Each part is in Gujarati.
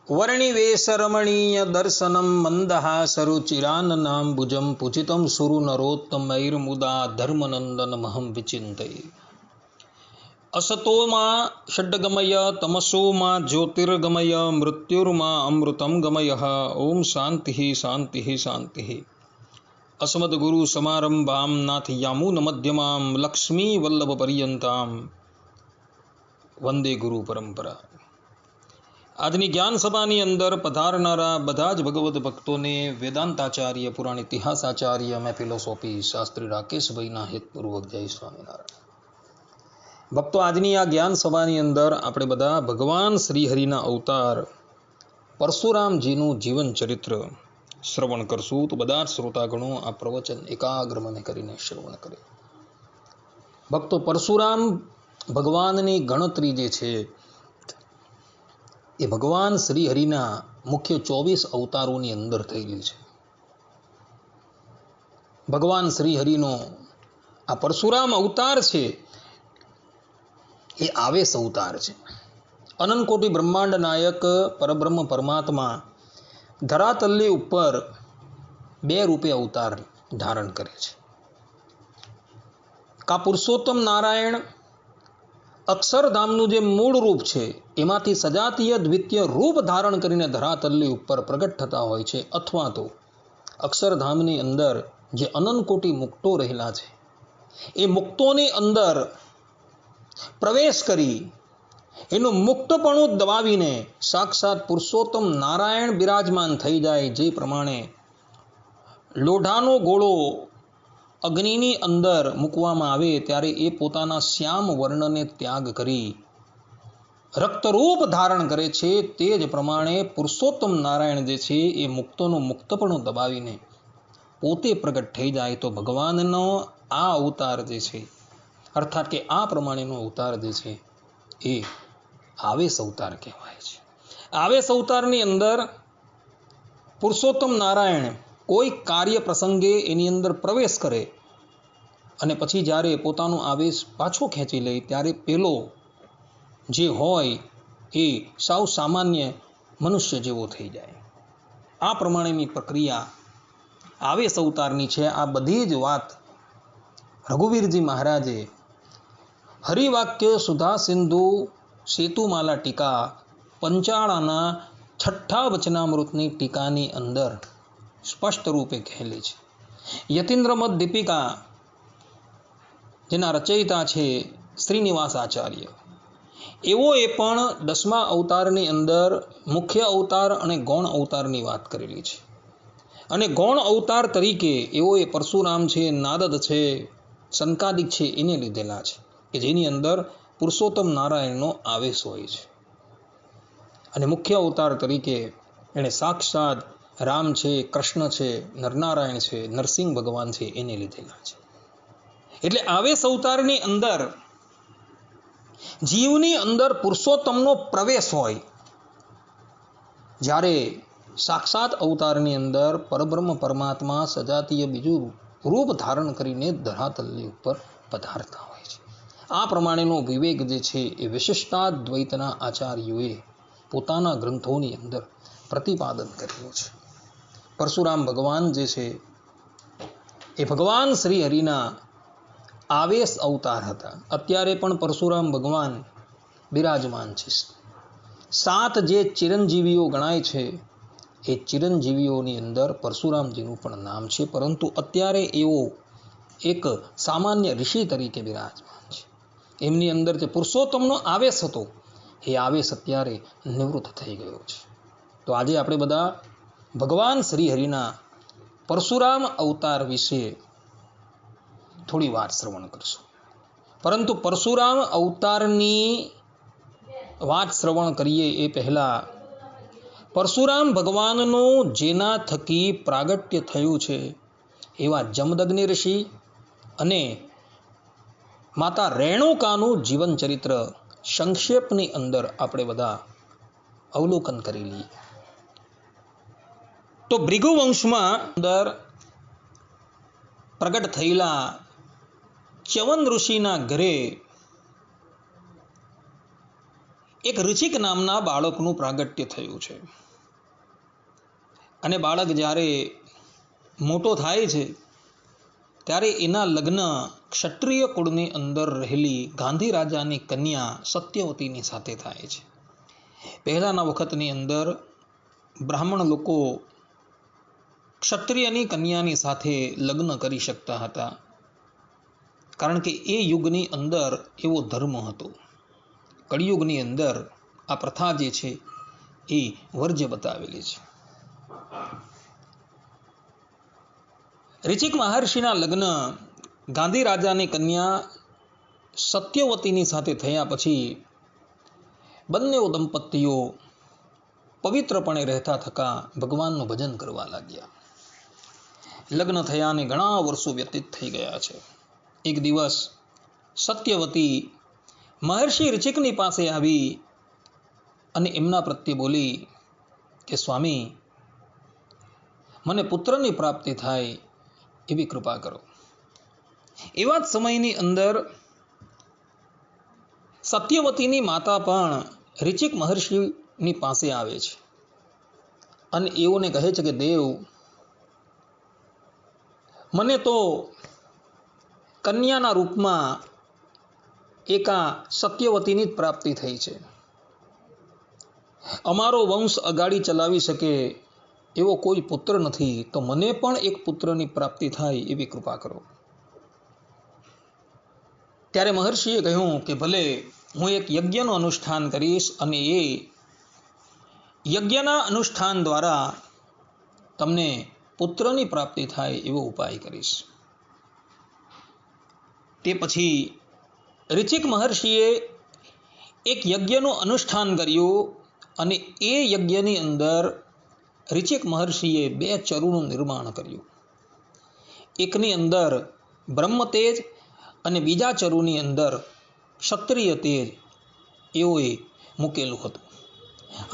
वर्णिवेशरमणीय दर्शनं मन्दहासरुचिराननाम्बुजं पूजितं सुरनरोत्तमैर्मुदा धर्मनन्दनमहं विचिन्तये। असतो मा षड्गमय तमसो मा ज्योतिर्गमय मृत्युर्मा अमृतं गमयः। ओम शांति शांति शांति। अस्मद्गुरु समारंभां नाथयामुनमध्यमां लक्ष्मीवल्लभपर्यन्तां वंदे गुरु परंपरा। આજની જ્ઞાન સભાની અંદર પધારનારા બધા જ ભગવદ્ ભક્તોને વેદાંતાચાર્ય પુરાણ ઇતિહાસાચાર્ય અને ફિલોસોફી શાસ્ત્રી રાકેશભાઈના હેતપૂર્વક જય સ્વામિનારાયણ। ભક્તો, આજની આ જ્ઞાન સભાની અંદર આપણે બધા ભગવાન શ્રીહરિના અવતાર પરશુરામજીનું જીવન ચરિત્ર શ્રવણ કરશું। તો બધા જ શ્રોતાગણો આ પ્રવચન એકાગ્ર મને કરીને શ્રવણ કરે। ભક્તો, પરશુરામ ભગવાનની ગણતરી જે છે એ ભગવાન શ્રી હરિના મુખ્ય 24 અવતારોની અંદર થયેલી છે। ભગવાન શ્રી હરિનો આ પરશુરામ અવતાર છે એ આવેશ અવતાર છે। અનંતકોટી બ્રહ્માંડ નાયક પરબ્રહ્મ પરમાત્મા ધરાતલની ઉપર 2 રૂપે અવતાર ધારણ કરે છે। કા પુરુષોત્તમ નારાયણ અક્ષરધામનું જે મૂળ રૂપ છે એમાંથી સજાતીય દ્વિતીય રૂપ ધારણ કરીને ધરાતલની ઉપર પ્રગટ થતા હોય છે, અથવા તો અક્ષરધામની અંદર જે અનંતકોટી મુક્તો રહેલા છે એ મુક્તોની અંદર પ્રવેશ કરી એનું મુક્તપણું દબાવીને સાક્ષાત પુરુષોત્તમ નારાયણ બિરાજમાન થઈ જાય। જે પ્રમાણે લોઢાનો ગોળો અગ્નિની અંદર મૂકવામાં આવે ત્યારે એ પોતાના શ્યામ વર્ણને ત્યાગ કરી રક્તરૂપ ધારણ કરે છે, તે જ પ્રમાણે પુરુષોત્તમ નારાયણ જે છે એ મુક્તોનું મુક્તપણું દબાવીને પોતે પ્રગટ થઈ જાય તો ભગવાનનો આ અવતાર જે છે, અર્થાત કે આ પ્રમાણેનો અવતાર જે છે એ આવેશ અવતાર કહેવાય છે। આવેશ અવતારની અંદર પુરુષોત્તમ નારાયણ કોઈ કાર્ય પ્રસંગે એની અંદર પ્રવેશ કરે અને પછી જ્યારે પોતાનો આવેશ પાછો ખેંચી લે ત્યારે પેલો જે હોય એ સાવ સામાન્ય મનુષ્ય જેવો થઈ જાય। આ પ્રમાણેની પ્રક્રિયા આવેશ અવતારની છે। આ બધી જ વાત રઘુવીરજી મહારાજે હરિવાક્ય સુધા સિંધુ સેતુમાલા ટીકા પંચાળાના 6ઠ્ઠા વચનામૃતની ટીકાની અંદર સ્પષ્ટ રૂપે કહેલી છે। યતીન્દ્રમદ દીપિકા જેના રચયિતા છે શ્રીનિવાસ આચાર્ય, એઓએ પણ 10મા અવતારની અંદર મુખ્ય અવતાર અને ગૌણ અવતારની વાત કરેલી છે। અને ગૌણ અવતાર તરીકે એઓએ પરશુરામ છે, નારદ છે, સંકાદિક છે એને લીધેલા છે કે જેની અંદર પુરુષોત્તમ નારાયણનો આવેશ હોય છે। અને મુખ્ય અવતાર તરીકે એણે સાક્ષાત રામ છે, કૃષ્ણ છે, નરનારાયણ છે, નરસિંહ ભગવાન છે એને લીધેલા છે। એટલે આવેશ અવતારની અંદર જીવની અંદર પુરુષોત્તમનો પ્રવેશ હોય, જ્યારે સાક્ષાત અવતારની અંદર પરબ્રહ્મ પરમાત્મા સજાતીય બીજું રૂપ ધારણ કરીને ધરાતલની ઉપર પધારતા હોય છે। આ પ્રમાણેનો વિવેક જે છે એ વિશિષ્ટાદ્વૈતના આચાર્યોએ પોતાના ગ્રંથોની અંદર પ્રતિપાદન કરેલું છે। પરશુરામ ભગવાન જે છે એ ભગવાન શ્રી હરિના આવેશ અવતાર હતા। અત્યારે પણ પરશુરામ ભગવાન બિરાજમાન છે। 7 જે ચિરંજીવીઓ ગણાય છે એ ચિરંજીવીઓની અંદર પરશુરામજીનું પણ નામ છે, પરંતુ અત્યારે એવો એક સામાન્ય ઋષિ તરીકે બિરાજમાન છે। એમની અંદર જે પુરુષોત્તમનો આવેશ હતો એ આવેશ અત્યારે નિવૃત્ત થઈ ગયો છે। તો આજે આપણે બધા ભગવાન શ્રી હરિના પરશુરામ અવતાર વિશે થોડી વાર શ્રવણ કરશું। પરંતુ પરશુરામ અવતારની વાત શ્રવણ કરીએ એ પહેલા પરશુરામ ભગવાનનું જેના થકી પ્રાગટ્ય થયું છે એવા જમદગ્નિ ઋષિ અને માતા રેણુકાનું જીવન ચરિત્ર સંક્ષેપની અંદર આપણે બધા અવલોકન કરી લઈએ। તો ભૃગુવંશમાં અંદર પ્રગટ થયેલા ચ્યવન ઋષિના ઘરે એક ઋચિક નામના બાળકનું પ્રાગટ્ય થયું છે. અને બાળક જ્યારે મોટો થાય છે ત્યારે એના લગ્ન ક્ષત્રિય કુળની અંદર રહેલી ગાંધી રાજાની કન્યા સત્યવતીની સાથે થાય છે. પહેલાના વખતની અંદર બ્રાહ્મણ લોકો ક્ષત્રિયની કન્યાની સાથે લગ્ન કરી શકતા હતા, કારણ કે એ યુગની અંદર એવો ધર્મ હતો. કળિયુગની અંદર આ પ્રથા જે છે એ વર્જ્ય બતાવેલી છે. ઋચિક મહર્ષિના લગ્ન ગાંધી રાજાની કન્યા સત્યવતીની સાથે થયા પછી બંને દંપતીઓ પવિત્રપણે રહેતા થકા ભગવાનનું ભજન કરવા લાગ્યા. લગ્ન થયાને ઘણા વર્ષો વ્યતીત થઈ ગયા છે. એક દિવસ સત્યવતી મહર્ષિ ઋચિકની પાસે આવી અને એમના પ્રત્યે બોલી કે સ્વામી, મને પુત્રની પ્રાપ્તિ થાય એવી કૃપા કરો. એવા જ સમયની અંદર સત્યવતીની માતા પણ ઋચિક મહર્ષિની પાસે આવે છે અને એઓને કહે છે કે દેવ, મને તો કન્યાના રૂપમાં એકા સત્યવતીની જ પ્રાપ્તિ થઈ છે. અમારો વંશ અગાડી ચલાવી શકે એવો કોઈ પુત્ર નથી, તો મને પણ એક પુત્રની પ્રાપ્તિ થાય એવી કૃપા કરો. ત્યારે મહર્ષિએ કહ્યું કે ભલે, હું એક યજ્ઞનું અનુષ્ઠાન કરીશ અને એ યજ્ઞના અનુષ્ઠાન દ્વારા તમને પુત્રની પ્રાપ્તિ થાય એવો ઉપાય કરીશ. તે પછી ઋચિક મહર્ષિએ એક યજ્ઞનું અનુષ્ઠાન કર્યું અને એ યજ્ઞની અંદર ઋચિક મહર્ષિએ 2 ચરુનું નિર્માણ કર્યું. એકની અંદર બ્રહ્મ તેજ અને બીજા ચરુની અંદર ક્ષત્રિય તેજ એઓએ મૂકેલું હતું.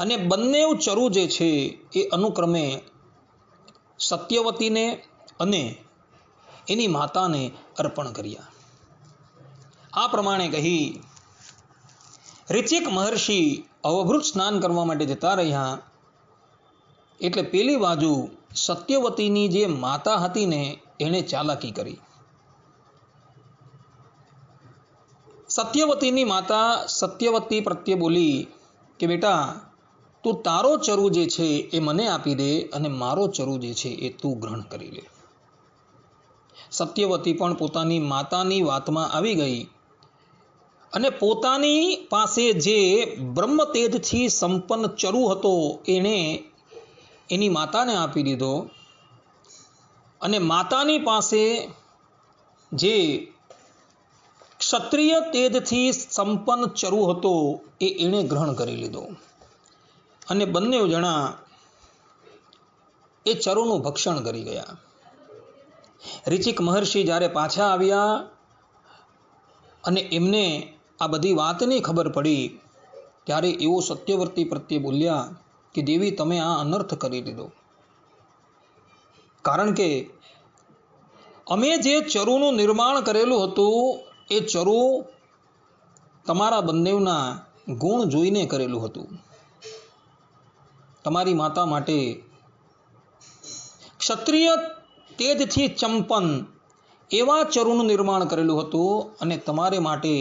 અને બંને ચરુ જે છે એ અનુક્રમે સત્યવતીને અને એની માતાને અર્પણ કર્યા. આ પ્રમાણે કહી ઋચિક મહર્ષિ અવભૃત સ્નાન કરવા માટે જતા રહ્યા. એટલે પેલી બાજુ સત્યવતીની જે માતા હતી ને એણે ચાલાકી કરી. સત્યવતીની માતા સત્યવતી પ્રત્યે બોલી કે બેટા, તું તારો ચરુ જે છે એ મને આપી દે અને મારો ચરુ જે છે એ તું ગ્રહણ કરી લે. સત્યવતી પણ પોતાની માતાની વાતમાં આવી ગઈ અને પોતાની પાસે જે બ્રહ્મ તેજથી સંપન્ન ચરુ હતો એણે એની માતાને આપી દીધો અને માતાની પાસે જે ક્ષત્રિય તેજથી સંપન્ન ચરુ હતો એ એણે ગ્રહણ કરી લીધો અને બંને જણા એ ચરુનું ભક્ષણ કરી ગયા. ઋચિક મહર્ષિ જ્યારે પાછા આવ્યા અને એમને આ બધી વાતની ખબર પડી ત્યારે એવો સત્યવતી પ્રત્યે બોલ્યા કે દેવી, તમે આ અનર્થ કરી દીધો. કારણ કે અમે જે ચરુનું નિર્માણ કરેલું હતું એ ચરુ તમારા બંનેવના ગુણ જોઈને કરેલું હતું. તમારી માતા માટે ક્ષત્રિય તેજથી ચંપન એવા ચરુનું નિર્માણ કરેલું હતું અને તમારે માટે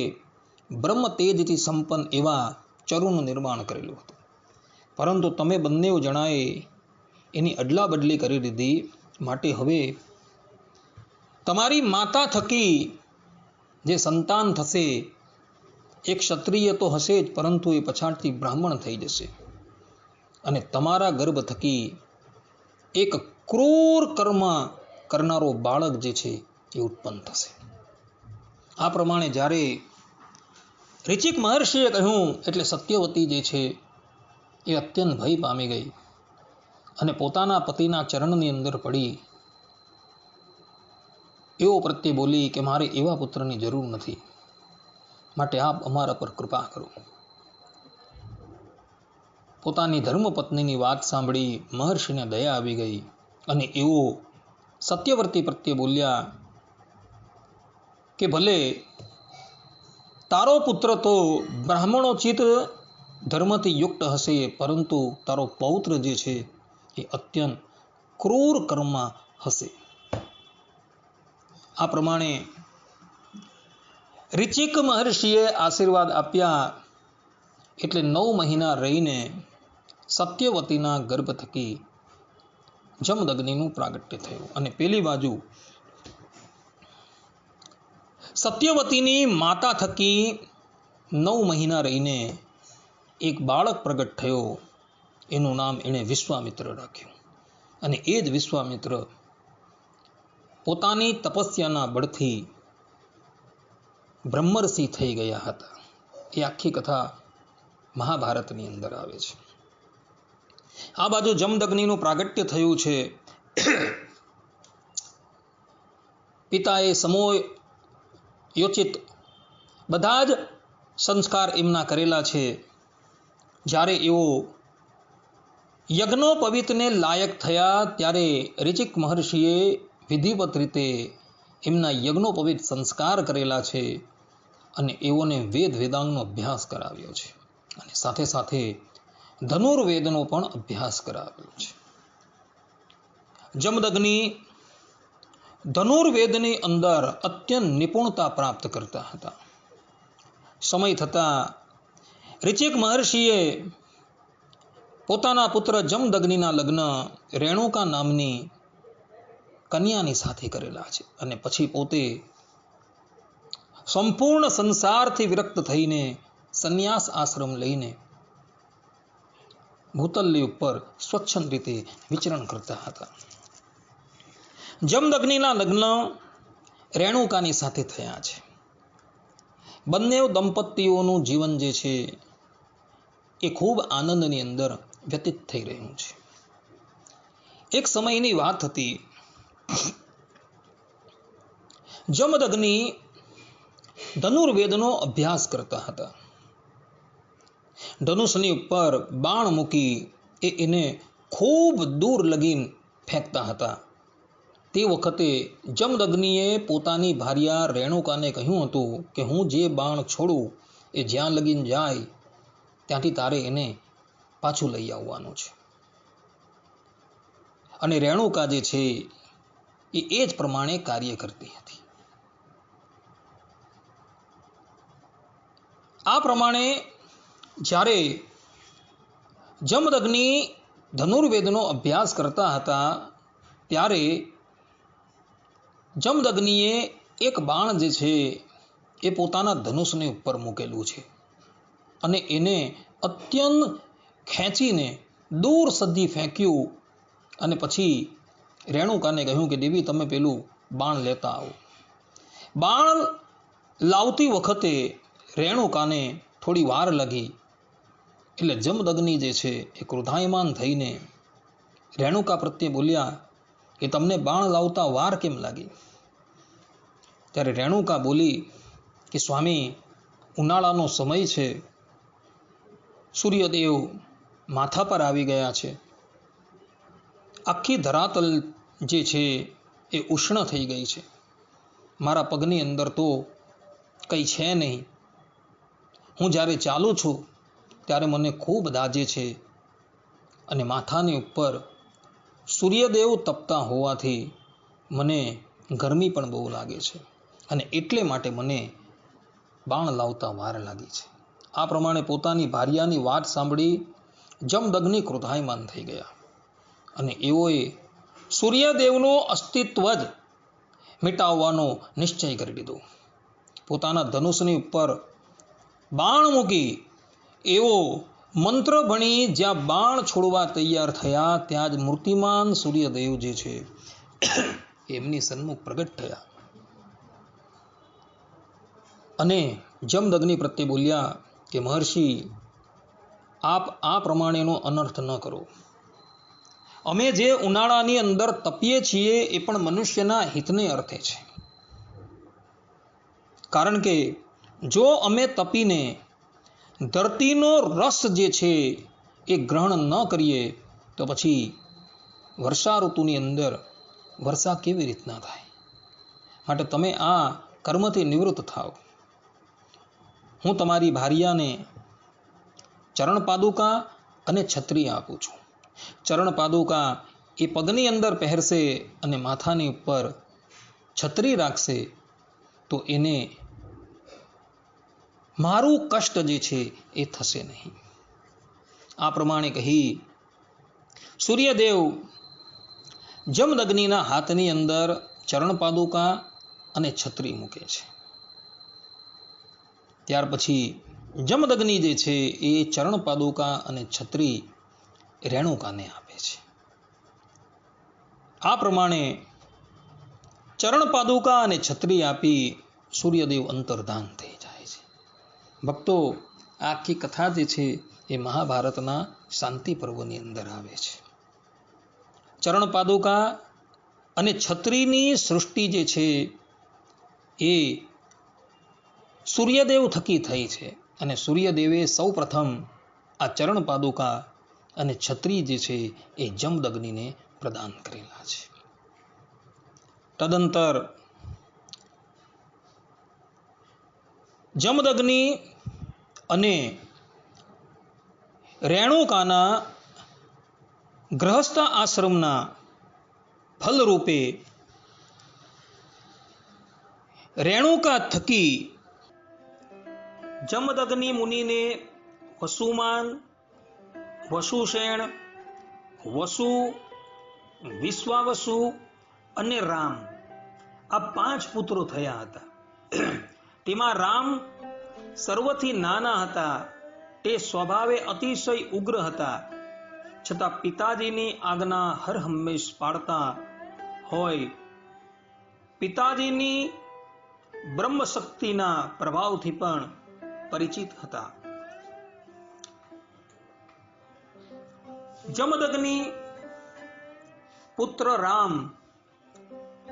બ્રહ્મ તેજથી સંપન્ન એવા ચરુનું નિર્માણ કરેલું હતું. પરંતુ તમે બંને જણાએ એની અદલા બદલી કરી દીધી. માટે હવે તમારી માતા થકી જે સંતાન થશે એ ક્ષત્રિય તો હશે જ, પરંતુ એ પછાડથી બ્રાહ્મણ થઈ જશે અને તમારા ગર્ભ થકી એક ક્રૂર કર્મ કરનારો બાળક જે છે એ ઉત્પન્ન થશે. આ પ્રમાણે જ્યારે ઋચિક મહર્ષિએ કહ્યું એટલે સત્યવતી જે છે એ અત્યંત ભય પામી ગઈ અને પોતાના પતિના ચરણની અંદર પડી એવો પ્રત્યે બોલી કે મારે એવા પુત્રની જરૂર નથી, માટે આપ અમારા પર કૃપા કરો. પોતાની ધર્મપત્નીની વાત સાંભળી મહર્ષિને દયા આવી ગઈ અને એવો સત્યવતી પ્રત્યે બોલ્યા કે ભલે, તારો પુત્ર તો બ્રાહ્મણોચિત ધર્મથી યુક્ત હશે, પરંતુ તારો પૌત્ર જે છે એ અત્યંત ક્રૂર કર્મમાં હશે. આ પ્રમાણે ઋચિક મહર્ષિએ આશીર્વાદ આપ્યા. એટલે 9 મહિના રહીને સત્યવતીના ગર્ભ થકી જમદગ્નિનું પ્રાગટ્ય થયું. અને પેલી બાજુ સત્યવતીની માતા થકી 9 મહિના રહીને એક બાળક પ્રગટ થયો. એનું નામ એણે વિશ્વામિત્ર રાખ્યું. અને એ જ વિશ્વામિત્ર પોતાની તપસ્યાના બળથી બ્રહ્મર્ષિ થઈ ગયા હતા. એ આખી કથા મહાભારતની અંદર આવે છે. આ બાજુ જમદગ્નિનું પ્રાગટ્ય થયું છે. પિતાએ સમયોચિત બધા જ સંસ્કાર એમના કરેલા છે. જ્યારે એઓ યજ્ઞોપવિતને લાયક થયા ત્યારે ઋચિક મહર્ષિએ વિધિવત રીતે એમના યજ્ઞોપવિત સંસ્કાર કરેલા છે. અને એઓને વેદ વેદાંગનો અભ્યાસ કરાવ્યો છે. અને સાથે સાથે ધનુર્વેદનો પણ અભ્યાસ કરાવ્યો છે. જમદગ્નિ ધનુર્વેદની અંદર અત્યંત નિપુણતા પ્રાપ્ત કરતા હતા. સમય થતાં ઋચિક મહર્ષિએ પોતાના પુત્ર જમદગ્નિના લગ્ન રેણુકા નામની કન્યાની સાથે કરેલા છે. અને પછી પોતે સંપૂર્ણ સંસારથી વિરક્ત થઈને સંન્યાસ આશ્રમ લઈને ભૂતલની ઉપર સ્વચ્છંદ રીતે વિચરણ કરતા હતા. જમદગ્નિના લગ્ન રેણુકાની સાથે થયા છે. બંને દંપતીઓનું જીવન જે છે એ ખૂબ આનંદની અંદર વ્યતીત થઈ રહ્યું છે. એક સમયની વાત હતી. જમદગ્નિ ધનુર્વેદનો અભ્યાસ કરતા હતા. ધનુષની ઉપર બાણ મૂકી એને ખૂબ દૂર લગીન ફેંકતા હતા. તે વખતે જમદગ્નિએ પોતાની ભાર્યા રેણુકાને કહ્યું હતું કે હું જે બાણ છોડું એ જ્યાં લગીન જાય ત્યાંથી તારે એને પાછું લઈ આવવાનું છે. અને રેણુકા જે છે એ જ પ્રમાણે કાર્ય કરતી હતી. આ પ્રમાણે જ્યારે જમદગ્નિ ધનુર્વેદનો અભ્યાસ કરતા હતા ત્યારે જમદગ્નિએ એક બાણ જે છે એ પોતાના ધનુષની ઉપર મૂકેલું છે. અને એને અત્યંત ખેંચીને દૂર સુધી ફેંક્યું. અને પછી રેણુકાને કહ્યું કે દેવી તમે પેલું બાણ લેતા આવો. બાણ લાવતી વખતે રેણુકાને થોડી વાર લાગી. એટલે જમદગ્નિ જે છે એ ક્રોધાયમાન થઈને રેણુકા પ્રત્યે બોલ્યા કે તમને બાણ લાવતા વાર કેમ લાગી? ત્યારે રેણુકા બોલી કે સ્વામી ઉનાળાનો સમય છે, સૂર્યદેવ માથા પર આવી ગયા છે, આખી ધરાતલ જે છે એ ઉષ્ણ થઈ ગઈ છે, મારા પગની અંદર તો કંઈ છે નહીં, હું જ્યારે ચાલું છું ત્યારે મને ખૂબ દાજે છે અને માથાની ઉપર સૂર્યદેવ તપતા હોવાથી મને ગરમી પણ બહુ લાગે છે અને એટલે માટે મને બાણ લાવતા વાર લાગી છે. આ પ્રમાણે પોતાની ભાર્યાની વાત સાંભળી જમદગ્નિ ક્રોધાયમાન થઈ ગયા અને એઓએ સૂર્યદેવનું અસ્તિત્વ જ મિટાવવાનો નિશ્ચય કરી લીધો. પોતાના ધનુષની ઉપર બાણ મૂકી એવો મંત્ર ભણી જ્યાં બાણ છોડવા તૈયાર થયા ત્યાં જ મૂર્તિમાન સૂર્યદેવ જે છે એમની સન્મુખ પ્રગટ થયા અને જમદગ્નિ પ્રત્યે બોલ્યા કે મહર્ષિ આપ આ પ્રમાણેનો અનર્થ ન કરો. અમે જે ઉનાળાની અંદર તપીએ છીએ એ પણ મનુષ્યના હિતને અર્થે છે. કારણ કે જો અમે તપીને ધરતીનો રસ જે છે એ ગ્રહણ ન કરીએ તો પછી વર્ષા ઋતુની અંદર વર્ષા કેવી રીતના થાય? માટે તમે આ કર્મથી નિવૃત્ત થાઓ. હું તમારી ભાર્યાને ચરણ પાદુકા અને છત્રી આપું છું. ચરણ પાદુકા એ પગની અંદર પહેરશે અને માથાની ઉપર છત્રી રાખશે તો એને મારું કષ્ટ જે છે એ થશે નહીં. આ પ્રમાણે કહી સૂર્યદેવ જમદગ્નિના હાથની અંદર ચરણ પાદુકા અને છત્રી મૂકે છે. ત્યાર પછી જમદગ્નિ જે છે એ ચરણ પાદુકા અને છત્રી રેણુકાને આપે છે. આ પ્રમાણે ચરણ પાદુકા અને છત્રી આપી સૂર્યદેવ અંતર્ધાન થઈ જાય છે. ભક્તો, આખી કથા જે છે એ મહાભારતના શાંતિ પર્વની અંદર આવે છે. ચરણ પાદુકા અને છત્રીની સૃષ્ટિ જે છે એ સૂર્યદેવ થકી થઈ છે અને સૂર્યદેવે સૌ પ્રથમ આ ચરણ પાદુકા અને છત્રી જે છે એ જમદગ્નિને પ્રદાન કરેલા છે. તદંતર જમદગ્નિ અને રેણુકાના ગૃહસ્થ આશ્રમના ફલરૂપે રેણુકા થકી જમદગ્નિ મુનિને વસુમાન, વસુસેન, વસુ, વિશ્વાવસુ અને રામ આ 5 પુત્રો થયા હતા. તેમાં રામ સર્વથી નાના હતા. તે સ્વભાવે અતિશય ઉગ્ર હતા, છતાં પિતાજીની આજ્ઞા હર હંમેશ પાળતા હોય. પિતાજીની બ્રહ્મશક્તિના પ્રભાવથી પણ પરિચિત હતા. જમદગ્નિ પુત્ર રામ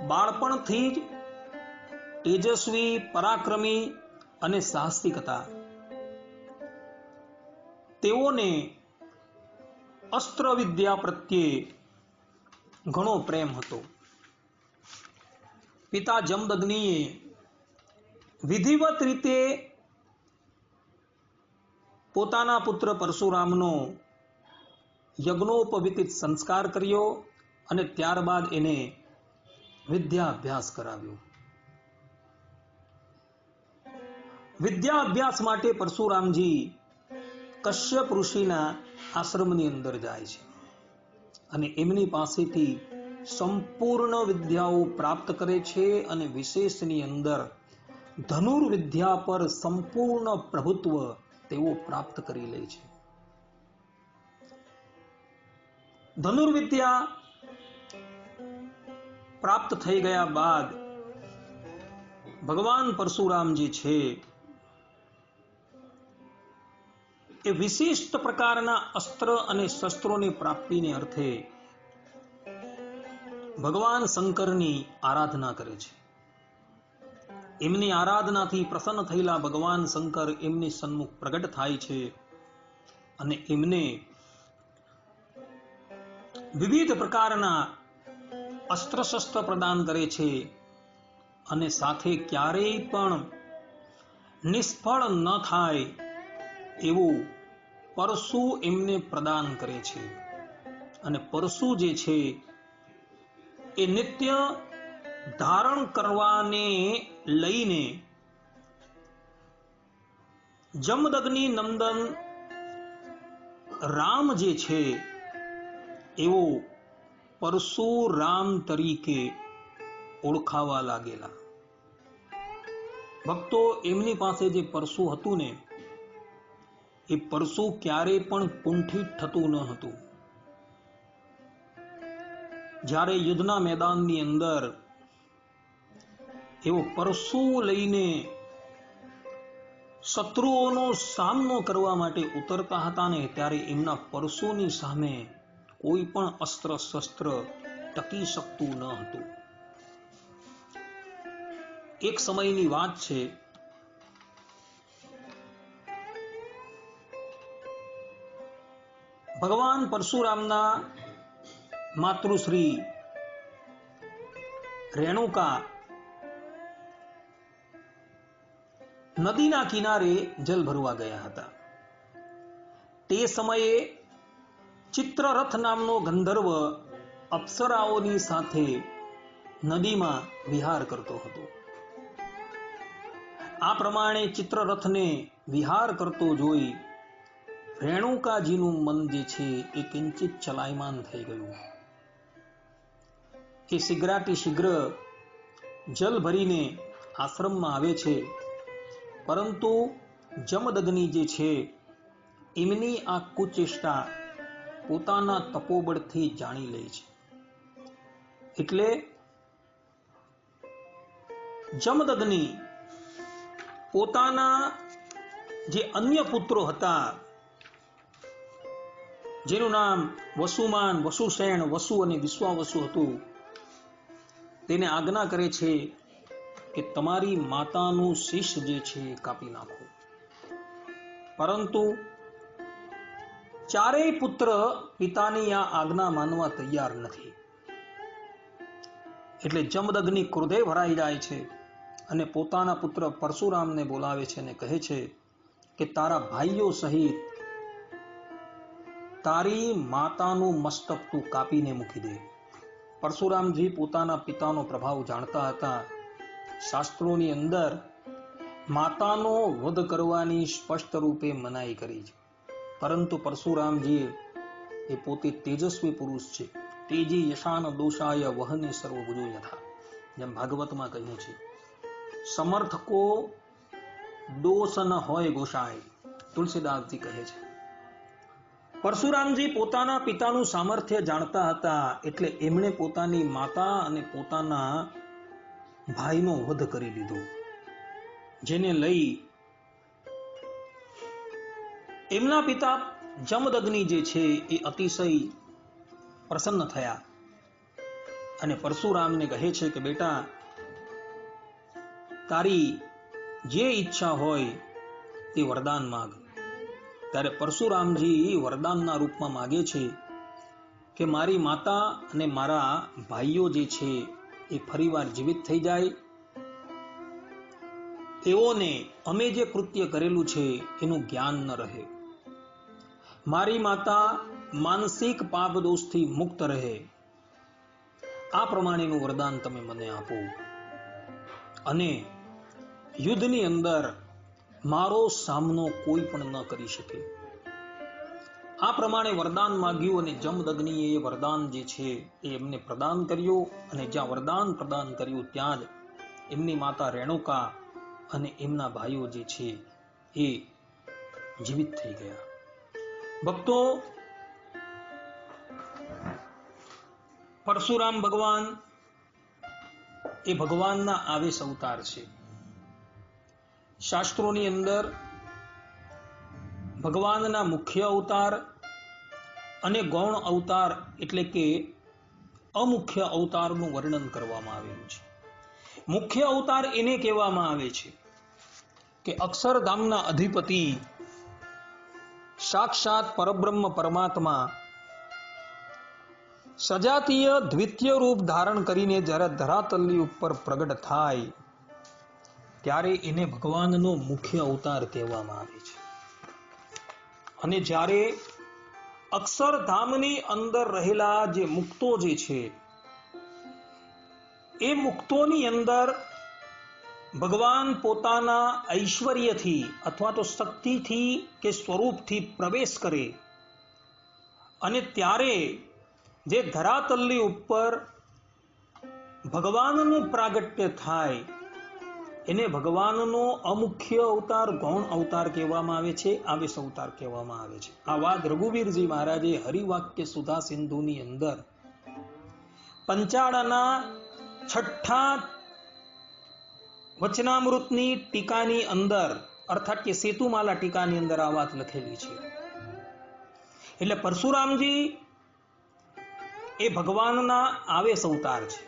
બાળપણથી જ તેજસ્વી, પરાક્રમી અને સાહસિક હતા. તેઓને અસ્ત્ર વિદ્યા પ્રત્યે ઘણો પ્રેમ હતો. પિતા જમદગ્નિએ વિધિવત રીતે પોતાના પુત્ર પરશુરામનો યજ્ઞોપવિત સંસ્કાર કર્યો અને ત્યારબાદ એને વિદ્યા અભ્યાસ કરાવ્યો. વિદ્યા અભ્યાસ માટે પરશુરામજી કશ્યપ ઋષિના આશ્રમની અંદર જાય છે અને એમની પાસેથી સંપૂર્ણ વિદ્યાઓ પ્રાપ્ત કરે છે અને વિશેષની અંદર ધનુર્વિદ્યા પર સંપૂર્ણ પ્રભુત્વ તેઓ પ્રાપ્ત કરી લે છે. ધનુર્વિદ્યા પ્રાપ્ત થઈ ગયા બાદ ભગવાન પરશુરામ જે છે એ વિશિષ્ટ પ્રકારના અસ્ત્ર અને શસ્ત્રોની પ્રાપ્તિને અર્થે ભગવાન શંકરની આરાધના કરે છે. એમની આરાધનાથી પ્રસન્ન થયેલા ભગવાન શંકર એમની સન્મુખ પ્રગટ થાય છે અને એમને વિવિધ પ્રકારના અસ્ત્ર શસ્ત્ર પ્રદાન કરે છે અને સાથે ક્યારેય પણ નિષ્ફળ ન થાય એવું પરશુ એમને પ્રદાન કરે છે. અને પરશુ જે છે એ નિત્ય ધારણ કરવાને લઈને જમદગ્નિ નંદન રામ જે છે એવો પરશુરામ તરીકે ઓળખાવા લાગેલા. ભક્તો, એમની પાસે જે પરશુ હતું ને એ પરશુ ક્યારેય પણ કુંઠિત થતું ન હતું. જ્યારે યુદ્ધના મેદાનની અંદર એવો પરશુ લઈને શત્રુઓનો સામનો કરવા માટે ઉતરતા હતા ને ત્યારે એમના પરશુની સામે કોઈ પણ અસ્ત્ર શસ્ત્ર ટકી શકતું ન હતું. એક સમયની વાત છે, ભગવાન પરશુરામના માતૃશ્રી રેણુકા નદીના કિનારે જલ ભરવા ગયા હતા. તે સમયે ચિત્રરથ નામનો ગંધર્વ અપ્સરાઓની સાથે નદીમાં વિહાર કરતો હતો. આ પ્રમાણે ચિત્રરથને વિહાર કરતો જોઈ રેણુકાજીનું મન જે છે એ કિંચિત ચલાયમાન થઈ ગયું. એ શીઘ્રાતિ શીઘ્ર જલ ભરીને આશ્રમમાં આવે છે, પરંતુ જમદગ્નિ જે છે એમની આ કુચેષ્ટા પોતાના તપોબળથી જાણી લે છે. એટલે જમદગ્નિ પોતાના જે અન્ય પુત્રો હતા, જેનું નામ વસુમાન, વસુસેન, વસુ અને વિશ્વાવસુ હતું, તેને આજ્ઞા કરે છે કે તમારી માતાનું શીશ જે છે કાપી નાખો. પરંતુ ચારેય પુત્ર પિતાની આ આજ્ઞા માનવા તૈયાર નથી. એટલે જમદગ્નિ ક્રોધે ભરાઈ જાય છે અને પોતાના પુત્ર પરશુરામને બોલાવે છે અને કહે છે કે તારા ભાઈઓ સહિત તારી માતાનું મસ્તક તું કાપીને મૂકી દે. પરશુરામજી પોતાના પિતાનો પ્રભાવ જાણતા હતા. શાસ્ત્રોની અંદર માતાનો વધ કરવાની સ્પષ્ટ રૂપે મનાઈ કરી છે, પરંતુ પરશુરામજી એ પોતે તેજસ્વી પુરુષ છે. તેજી યશાન દોષાય વહને સર્વભુજો યથા, જેમ ભાગવતમાં કહ્યું છે. સમર્થકો દોષ ન હોય ગોસાય, તુલસીદાસજી કહે છે. પરશુરામજી પોતાના પિતાનું સામર્થ્ય જાણતા હતા, એટલે એમણે પોતાની માતા અને પોતાના ભાઈનો વધ કરી લીધો, જેને લઈ એમના પિતા જમદગ્નિ જે છે એ અતિશય પ્રસન્ન થયા અને પરશુરામને કહે છે કે બેટા, તારી જે ઈચ્છા હોય તે વરદાન માંગ. ત્યારે પરશુરામજી વરદાનના રૂપમાં માગે છે કે મારી માતા અને મારા ભાઈઓ જે છે એ ફરીવાર જીવિત થઈ જાય, તેઓને અમે જે કૃત્ય કરેલું છે એનું જ્ઞાન ન રહે, મારી માતા માનસિક પાપ દોષથી મુક્ત રહે. આ પ્રમાણેનું વરદાન તમે મને આપો અને યુદ્ધની અંદર મારો સામનો કોઈ પણ ન કરી શકે. આ પ્રમાણે વરદાન માંગ્યું અને જમદગ્નિએ એ વરદાન જે છે એ એમને પ્રદાન કર્યું. અને જ્યાં વરદાન પ્રદાન કર્યું ત્યાં જ એમની માતા રેણુકા અને એમના ભાઈઓ જે છે એ જીવિત થઈ ગયા. ભક્તો, પરશુરામ ભગવાન એ ભગવાનના આવેશ અવતાર છે. શાસ્ત્રોની અંદર ભગવાનના મુખ્ય અવતાર અને ગૌણ અવતાર એટલે કે અમુખ્ય અવતારનું વર્ણન કરવામાં આવેલું છે. મુખ્ય અવતાર એને કહેવામાં આવે છે કે અક્ષરધામના અધિપતિ સાક્ષાત પરબ્રહ્મ પરમાત્મા સજાતીય દ્વિતીય રૂપ ધારણ કરીને જ્યારે ધરાતલની ઉપર પ્રગટ થાય ત્યારે એને ભગવાનનો મુખ્ય અવતાર કહેવામાં આવે છે. અને જ્યારે અક્ષરધામની અંદર રહેલા જે મુક્તો જે છે એ મુક્તોની અંદર ભગવાન પોતાના ઐશ્વર્યથી અથવા તો શક્તિથી કે સ્વરૂપથી પ્રવેશ કરે અને ત્યારે જે ધરાતલની ઉપર ભગવાનનું પ્રાગટ્ય થાય એને ભગવાનનો અમુખ્ય અવતાર ગૌણ અવતાર કહેવામાં આવે છે, આવેશ અવતાર કહેવામાં આવે છે. આ વાત રઘુવીરજી મહારાજે હરિવાક્ય સુધા સિંધુની અંદર પંચાળાના 6ઠ્ઠા વચનામૃતની ટીકાની અંદર અર્થાત કે સેતુમાલા ટીકાની અંદર આ વાત લખેલી છે. એટલે પરશુરામજી એ ભગવાનના આવેશ અવતાર છે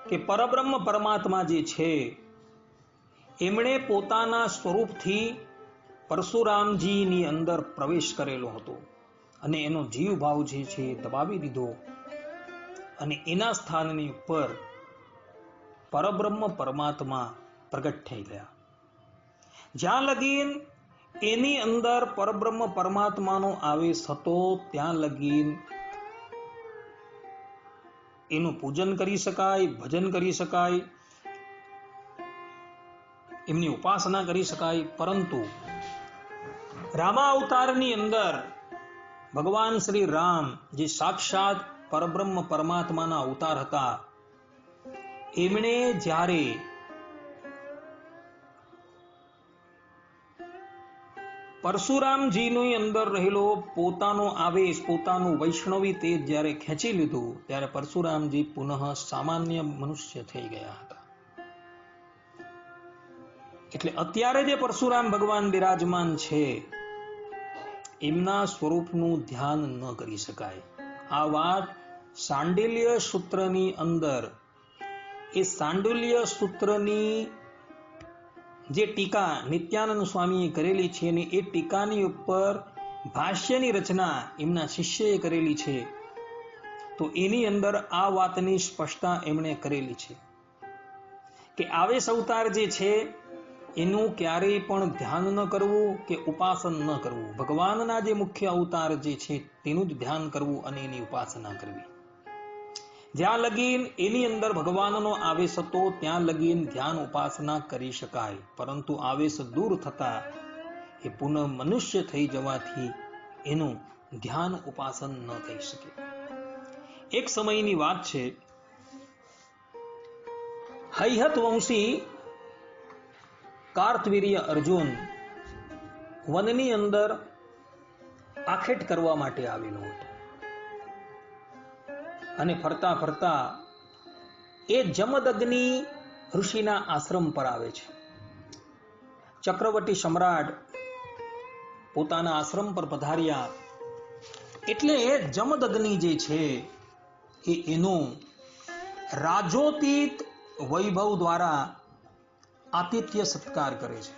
કે પરબ્રહ્મ પરમાત્મા જે છે એમણે પોતાના સ્વરૂપથી પરશુરામજીની અંદર પ્રવેશ કરેલો હતો અને એનો જીવ ભાવ જે છે દબાવી દીધો અને એના સ્થાનની ઉપર પરબ્રહ્મ પરમાત્મા પ્રગટ થઈ ગયા. જ્યાં લગીન એની અંદર પરબ્રહ્મ પરમાત્માનો આવેશ હતો ત્યાં લગી એનું પૂજન કરી શકાય, ભજન કરી શકાય, એમની ઉપાસના કરી શકાય. પરંતુ રામા અવતારની અંદર ભગવાન શ્રી રામ જે સાક્ષાત પરબ્રહ્મ પરમાત્માના અવતાર હતા, એમણે જ્યારે પરશુરામજીની અંદર રહેલો પોતાનો આવેશ, પોતાનું વૈષ્ણવી તેજ જ્યારે ખેંચી લીધું, ત્યારે પરશુરામજી પુનઃ સામાન્ય મનુષ્ય થઈ ગયા હતા. એટલે અત્યારે જે પરશુરામ ભગવાન બિરાજમાન છે, એમના સ્વરૂપનું ધ્યાન ન કરી શકાય. આ વાત સાંડિલ્ય સૂત્રની અંદર, એ સાંડિલ્ય સૂત્રની જે ટીકા નિત્યાનંદ સ્વામીએ કરેલી છે, અને એ ટીકાની ઉપર ભાષ્યની રચના એમના શિષ્યએ કરેલી છે, તો એની અંદર આ વાતની સ્પષ્ટતા એમણે કરેલી છે કે આવેશ અવતાર જે છે એનું ક્યારેય પણ ધ્યાન ન કરવું કે ઉપાસન ન કરવું. ભગવાનના જે મુખ્ય અવતાર જે છે તેનું જ ધ્યાન કરવું અને એની ઉપાસના કરવી. જ્યાં લગીન એની અંદર ભગવાનનો આવેશ હતો ત્યાં લગીન ધ્યાન ઉપાસના કરી શકાય. પરંતુ આવેશ દૂર થતા એ પુનઃ મનુષ્ય થઈ જવાથી એનું ધ્યાન ઉપાસન ન થઈ શકે. એક સમયની વાત છે, હૈહત વંશી કાર્તવીર્ય અર્જુન વનની અંદર આખેટ કરવા માટે આવેલો હતો, અને ફરતા ફરતા એ જમદગ્નિ ઋષિના આશ્રમ પર આવે છે. ચક્રવર્તી સમ્રાટ પોતાના આશ્રમ પર પધાર્યા એટલે જમદગ્નિ જે છે એ એનો રાજોતિત વૈભવ દ્વારા આતિથ્ય સત્કાર કરે છે.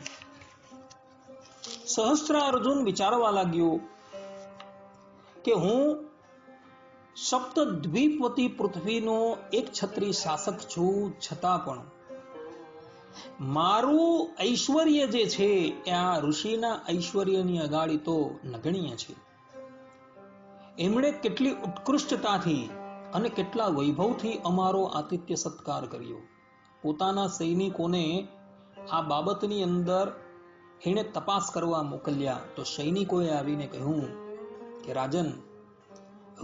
સહસ્ત્રાર્જુન વિચારવા લાગ્યો કે હું સપ્તદ્વીપવતી પૃથ્વીનો એક છત્રી શાસક છું, છતાં પણ મારું ઐશ્વર્ય જે છે એ આ ઋષિના ઐશ્વર્યની અગાડી તો નગણ્ય છે. એમણે કેટલી ઉત્કૃષ્ટતાથી અને કેટલા વૈભવથી અમારો આતિથ્ય સત્કાર કર્યો. પોતાના સૈનિકોને આ બાબતની અંદર એણે તપાસ કરવા મોકલ્યા, તો સૈનિકોએ આવીને કહ્યું કે રાજન,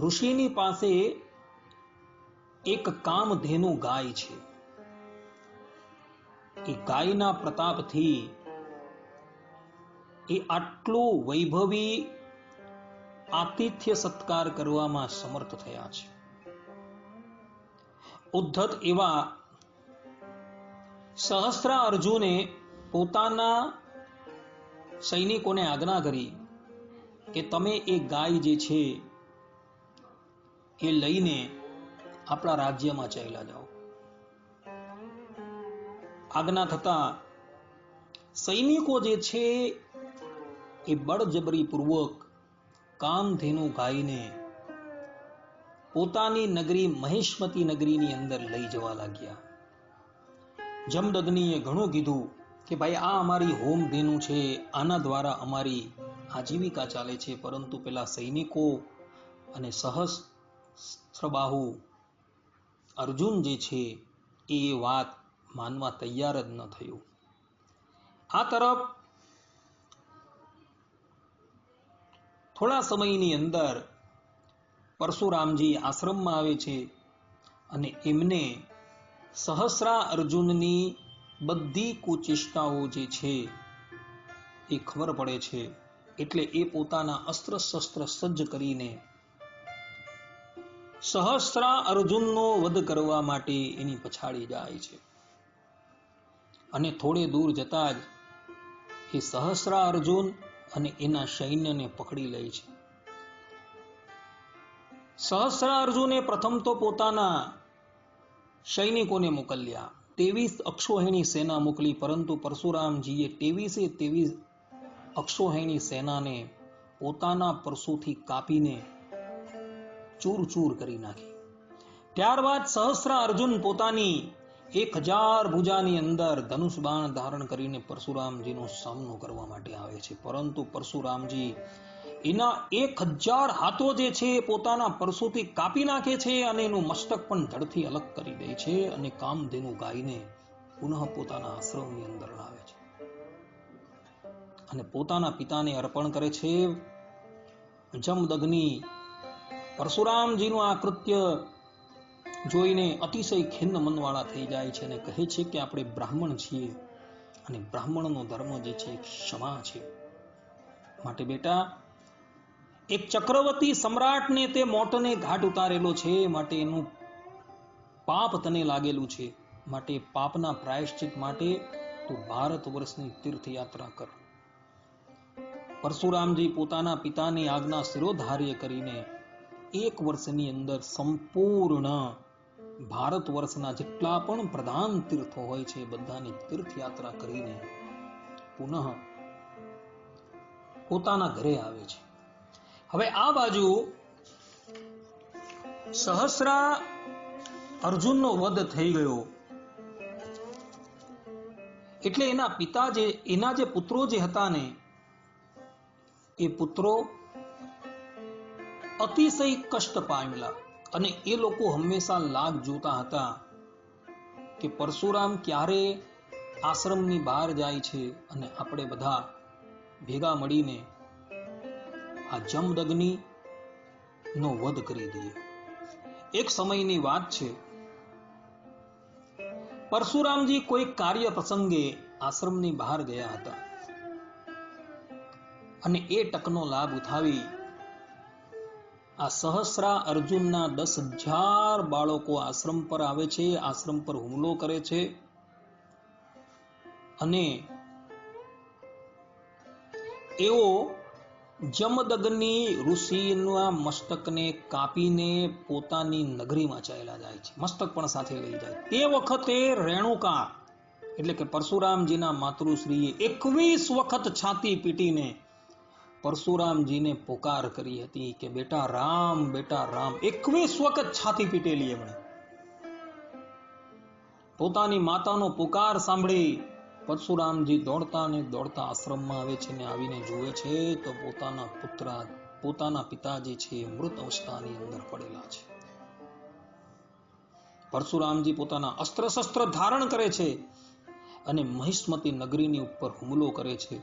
ઋષિની પાસે એક કામધેનુ ગાય છે. એ ગાયના પ્રતાપથી એ આટલું વૈભવી આતિથ્ય સત્કાર કરવામાં સમર્થ થયા છે. ઉદ્ધત એવા સહસ્ત્રાર્જુને પોતાના સૈનિકોને આજ્ઞા કરી કે તમે એ ગાય જે છે એ લઈને આપણા રાજ્યમાં ચાલ્યા જાઓ. આજ્ઞા થતા સૈનિકો જે છે એ બળજબરી પૂર્વક કામધેનુ ગાયને પોતાની નગરી મહેશ્મતી નગરીની અંદર લઈ જવા લાગ્યા. જમદગ્નિએ ઘણું કીધું કે ભાઈ આ અમારી હોમધેનુ છે, આના દ્વારા અમારી આજીવિકા ચાલે છે, પરંતુ પેલા સૈનિકો અને સહસ્ત્રબાહુ અર્જુન જે છે એ વાત માનવા તૈયાર જ ન થયું. આ તરફ થોડા સમયની અંદર પરશુરામજી આશ્રમમાં આવે છે અને એમને સહસ્રા અર્જુનની બધી કુચેષ્ટાઓ જે છે એ ખબર પડે છે. એટલે એ પોતાના અસ્ત્ર શસ્ત્ર સજ્જ કરીને સહસ્રા અર્જુનનો વધ કરવા માટે એની પછાડી જાય છે. અને થોડે દૂર જતા જ એ સહસ્રા અર્જુન અને એના સૈન્યને પકડી લે છે. સહસ્રા અર્જુને પ્રથમ તો પોતાના સૈનિકોને મોકલ્યા, 23 અક્ષોહિણી સેના મોકલી, પરંતુ પરશુરામજીએ 23 અક્ષોહિણી સેનાને પોતાના પરશુથી કાપીને ચૂર ચૂર કરી નાખી. ત્યારબાદ સહસ્રા અર્જુન પોતાની 1000 ભુજાની અંદર ધનુષ બાણ ધારણ કરીને પરશુરામજીનો સામનો કરવા માટે આવે છે, પરંતુ પરશુરામજી એના 1000 હાથો જે છે એ પોતાના પરશુથી કાપી નાખે છે અને એનું મસ્તક પણ ધડથી અલગ કરી દે છે અને કામધેનુ ગાયને પુનઃ પોતાના આશ્રમની અંદર લાવે છે અને પોતાના પિતાને અર્પણ કરે છે. જમદગ્નિ પરશુરામજીનું આ કૃત્ય જોઈને અતિશય ખિન્ન મનવાળા થઈ જાય છે અને કહે છે કે આપણે બ્રાહ્મણ છીએ અને બ્રાહ્મણનો ધર્મ જે છે ક્ષમા છે. માટે બેટા, એક ચક્રવર્તી સમ્રાટને તે મોટને ઘાટ ઉતારેલો છે, માટે એનું પાપ તને લાગેલું છે, માટે પાપના પ્રાયશ્ચિત માટે તું ભારત વર્ષની તીર્થયાત્રા કર. પરશુરામજી પોતાના પિતાની આજ્ઞા શિરોધાર્ય કરીને 1 વર્ષની અંદર સંપૂર્ણ ભારત વર્ષના જેટલા પણ પ્રધાન તીર્થો હોય છે બધાની તીર્થયાત્રા કરીને પુનઃ પોતાના ઘરે આવે છે. હવે આ બાજુ સહસ્રા અર્જુનનો વધ થઈ ગયો એટલે એના પિતા એના જે પુત્રો જે હતા ને એ પુત્રો અતિશય કષ્ટ પામેલા અને એ લોકો હંમેશા લાગ જોતા હતા કે પરશુરામ ક્યારે આશ્રમની બહાર જાય છે અને આપણે બધા ભેગા મળીને આ જમદગ્નિ નો વધ કરી દઈએ. એક સમયની વાત છે, પરશુરામજી કોઈ કાર્ય પ્રસંગે આશ્રમની બહાર ગયા હતા અને એ તકનો લાભ ઉઠાવી આ સહસ્રા અર્જુનના 10,000 બાળકો આશ્રમ પર આવે છે, આશ્રમ પર હુમલો કરે છે અને એઓ જમદગ્નિ ઋષિના મસ્તકને કાપીને પોતાની નગરીમાં ચાલ્યા જાય છે, મસ્તક પણ સાથે લઈ જાય. તે વખતે રેણુકા એટલે કે પરશુરામજીના માતૃશ્રીએ 21 વખત છાતી પીટીને પરશુરામજીને પોકાર કરી હતી કે બેટા રામ, બેટા રામ. 21 વખત છાતી પીટેલી એમણે. પોતાની માતાનો પુકાર સાંભળી પરશુરામજી દોડતા ને દોડતા આશ્રમમાં આવે છે ને આવીને જુએ છે તો પોતાના પિતા જે છે મૃત અવસ્થાની અંદર પડેલા છે. પરશુરામજી પોતાના અસ્ત્ર શસ્ત્ર ધારણ કરે છે અને મહિષ્મતી નગરીની ઉપર હુમલો કરે છે.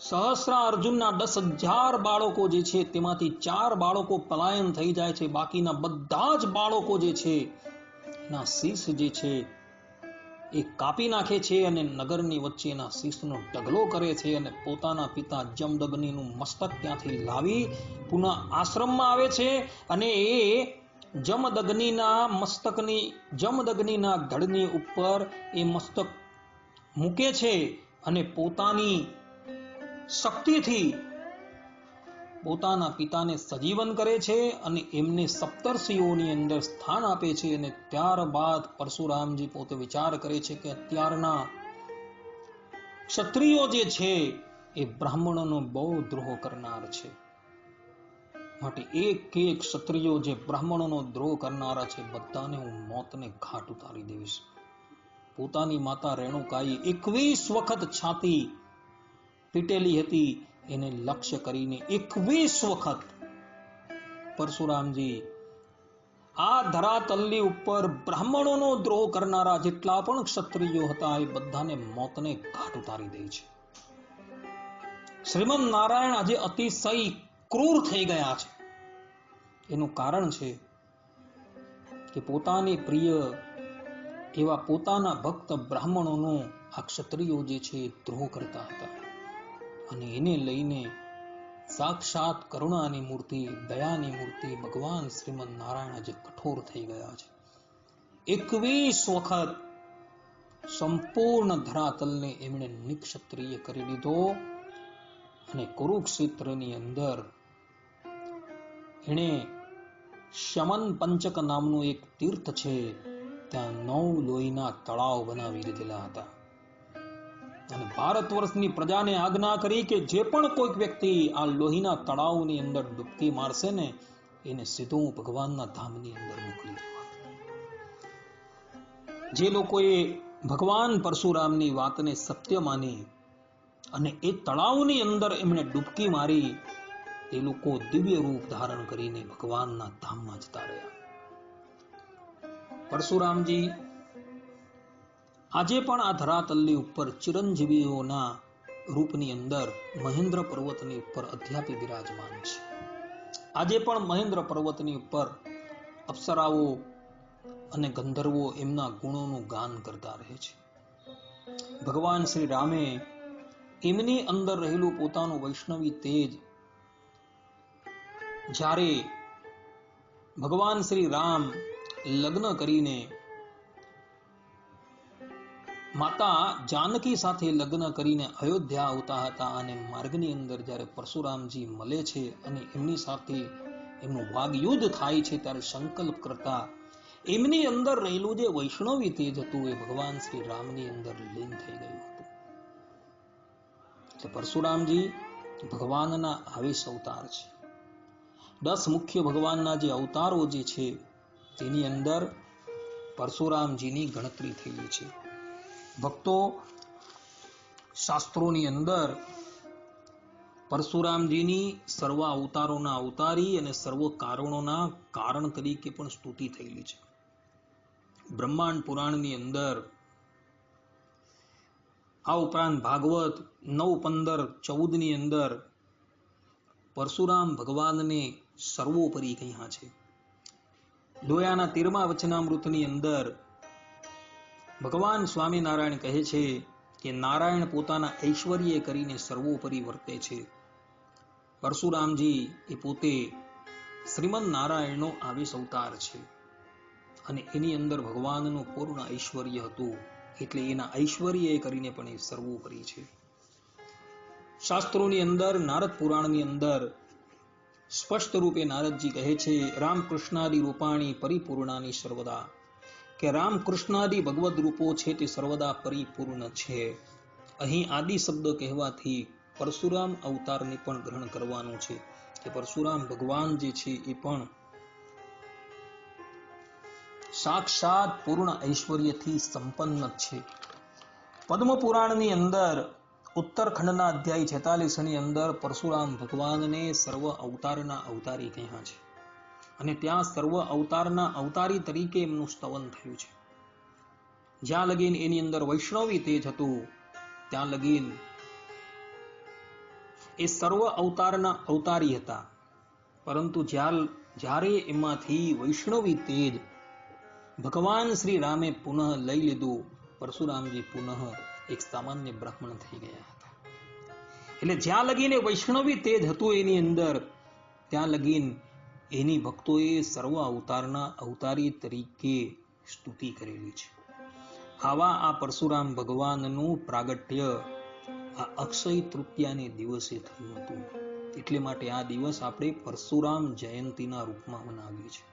સહસ્રા અર્જુનના 10,000 બાળકો જે છે તેમાંથી 4 બાળકો પલાયન થઈ જાય છે, બાકીના બધા જ બાળકો જે છે એના શીશ જે છે એ કાપી નાખે છે અને નગરની વચ્ચે એના શીશનો ઢગલો કરે છે અને પોતાના પિતા જમદગ્નિનું મસ્તક ત્યાંથી લાવી પુનઃ આશ્રમમાં આવે છે અને એ જમદગ્નિના ધડની ઉપર એ મસ્તક મૂકે છે અને પોતાની શક્તિથી પોતાના પિતાને સજીવન કરે છે અને એમને સપ્તર્ષિઓની અંદર સ્થાન આપે છે. અને ત્યારબાદ પરશુરામજી પોતે વિચાર કરે છે કે અત્યારના ક્ષત્રિયો જે છે એ બ્રાહ્મણોનો બહુ દ્રોહ કરનાર છે, માટે એક ક્ષત્રિયો જે બ્રાહ્મણોનો દ્રોહ કરનારા છે બધાને હું મોતને ઘાટ ઉતારી દઈશ. પોતાની માતા રેણુકાએ 21 વખત છાતી પીટેલી હતી એને લક્ષ્ય કરીને 21 વખત પરશુરામજી આ ધરાતલની ઉપર બ્રાહ્મણોનો દ્રોહ કરનારા જેટલા પણ ક્ષત્રિયો હતા એ બધાને મોતને ઘાટ ઉતારી દે છે. શ્રીમદ નારાયણ આજે અતિશય ક્રૂર થઈ ગયા છે. એનું કારણ છે કે પોતાની પ્રિય એવા પોતાના ભક્ત બ્રાહ્મણોનો આ ક્ષત્રિયો જે છે દ્રોહ કરતા હતા અને એને લઈને સાક્ષાત કરુણાની મૂર્તિ, દયાની મૂર્તિ ભગવાન શ્રીમદ નારાયણ આજે કઠોર થઈ ગયા છે. 21 વખત સંપૂર્ણ ધરાતલને એમણે નિક્ષત્રિય કરી દીધો અને કુરુક્ષેત્રની અંદર એણે શમન પંચક નામનું એક તીર્થ છે ત્યાં 9 લોહીના તળાવ બનાવી દીધેલા હતા અને ભારત વર્ષની પ્રજાને આજ્ઞા કરી કે જે પણ કોઈક વ્યક્તિ આ લોહીના તળાવની અંદર ડૂબકી મારશે ને એને સીધું ભગવાનના ધામની અંદર મોકલી દેવા. જે લોકોએ ભગવાન પરશુરામની વાતને સત્ય માની અને એ તળાવની અંદર એમણે ડૂબકી મારી, તે લોકો દિવ્ય રૂપ ધારણ કરીને ભગવાનના ધામમાં જતા રહ્યા. પરશુરામજી આજે પણ આ ધરાતલની ઉપર ચિરંજીવીઓના રૂપની અંદર મહેન્દ્ર પર્વતની ઉપર અધ્યાપી બિરાજમાન છે. આજે પણ મહેન્દ્ર પર્વતની ઉપર અપ્સરાઓ અને ગંધર્વો એમના ગુણોનું ગાન કરતા રહે છે. ભગવાન શ્રી રામે એમની અંદર રહેલું પોતાનું વૈષ્ણવી તેજ જ્યારે ભગવાન શ્રી રામ લગ્ન કરીને માતા જાનકી સાથે લગ્ન કરીને અયોધ્યા આવતા હતા અને માર્ગની અંદર જ્યારે પરશુરામજી મળે છે અને એમની સાથે એમનું વાગયુદ્ધ થાય છે, ત્યારે સંકલ્પ કરતા એમની અંદર રહેલું જે વૈષ્ણવી તેજ હતું એ ભગવાન શ્રી રામની અંદર લીન થઈ ગયું હતું. એટલે પરશુરામજી ભગવાનના આવેશ અવતાર છે. 10 મુખ્ય ભગવાનના જે અવતારો જે છે તેની અંદર પરશુરામજીની ગણતરી થયેલી છે. ભક્તો, શાસ્ત્રોની અંદર પરશુરામજીની સર્વ અવતારોના અવતારી અને સર્વ કારણોના કારણ તરીકે પણ સ્તુતિ થયેલી છે. બ્રહ્માંડ પુરાણની અંદર આ ઉપરાંત ભાગવત 9:15-14 ની અંદર પરશુરામ ભગવાનને સર્વોપરી કહ્યા છે. લોયાના 13મા વચનામૃતની અંદર ભગવાન સ્વામિનારાયણ કહે છે કે નારાયણ પોતાના ઐશ્વર્ય કરીને સર્વોપરી વર્તે છે. પરશુરામજી એ પોતે શ્રીમદ નારાયણનો આવેશ અવતાર છે અને એની અંદર ભગવાનનું પૂર્ણ ઐશ્વર્ય હતું, એટલે એના ઐશ્વર્ય કરીને પણ એ સર્વોપરી છે. શાસ્ત્રોની અંદર નારદ પુરાણની અંદર સ્પષ્ટ રૂપે નારદજી કહે છે, રામકૃષ્ણાદિ રૂપાણી પરિપૂર્ણાની સર્વદા, કે રામકૃષ્ણાદિ ભગવદ રૂપો છે તે સર્વદા પરિપૂર્ણ છે. અહીં આદિ શબ્દ કહેવાથી પરશુરામ અવતારને પણ ગ્રહણ કરવાનું છે કે પરશુરામ ભગવાન જે છે એ પણ સાક્ષાત પૂર્ણ ઐશ્વર્યથી સંપન્ન છે. પદ્મ પુરાણની અંદર ઉત્તરખંડના અધ્યાય 46 ની અંદર પરશુરામ ભગવાનને સર્વ અવતારના અવતારી કહ્યા છે અને ત્યાં સર્વ અવતારના અવતારી તરીકે એમનું સ્તવન થયું છે. જ્યાં લગીન એની અંદર વૈષ્ણવી તેજ હતું, ત્યાં લગીન એ સર્વ અવતારના અવતારી હતા. પરંતુ જ્યારે એમાંથી વૈષ્ણવી તેજ ભગવાન શ્રી રામે પુનઃ લઈ લીધું, પરશુરામજી પુનઃ એક સામાન્ય બ્રાહ્મણ થઈ ગયા હતા. એટલે જ્યાં લગીને વૈષ્ણવી તેજ હતું એની અંદર, ત્યાં લગીન એની ભક્તોએ સર્વ અવતારના અવતારી તરીકે સ્તુતિ કરેલી છે. આવા આ પરશુરામ ભગવાનનું પ્રાગટ્ય આ અક્ષય તૃતીયાને દિવસે થયું હતું. એટલે માટે આ દિવસ આપણે પરશુરામ જયંતીના રૂપમાં મનાવીએ છીએ.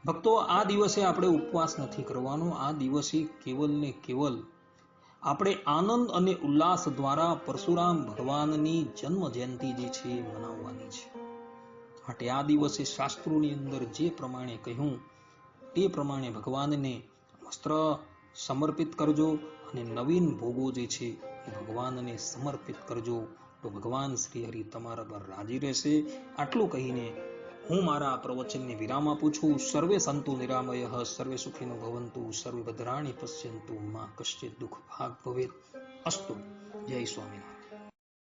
ભક્તો, આ દિવસે આપણે ઉપવાસ નથી કરવાનો. આ દિવસે કેવલ ને કેવલ આપણે આનંદ અને ઉલ્લાસ દ્વારા પરશુરામ ભગવાનની જન્મ જયંતિ જે છે એ મનાવવાની છે. માટે આ દિવસે શાસ્ત્રોની અંદર જે પ્રમાણે કહ્યું તે પ્રમાણે ભગવાનને વસ્ત્ર સમર્પિત કરજો અને નવીન ભોગો જે છે એ ભગવાનને સમર્પિત કરજો, તો ભગવાન શ્રી હરિ તમારા પર રાજી રહેશે. આટલું કહીને હું મારા પ્રવચનને વિરામ આપું છું. સર્વે સંતુ નિરામયઃ, સર્વે સુખિનો ભવંતુ, સર્વે ભદ્રાણિ પશ્યન્તુ, મા કશ્ચિત દુઃખ ભાગ ભવેત. અસ્તુ. જય સ્વામિનારાયણ.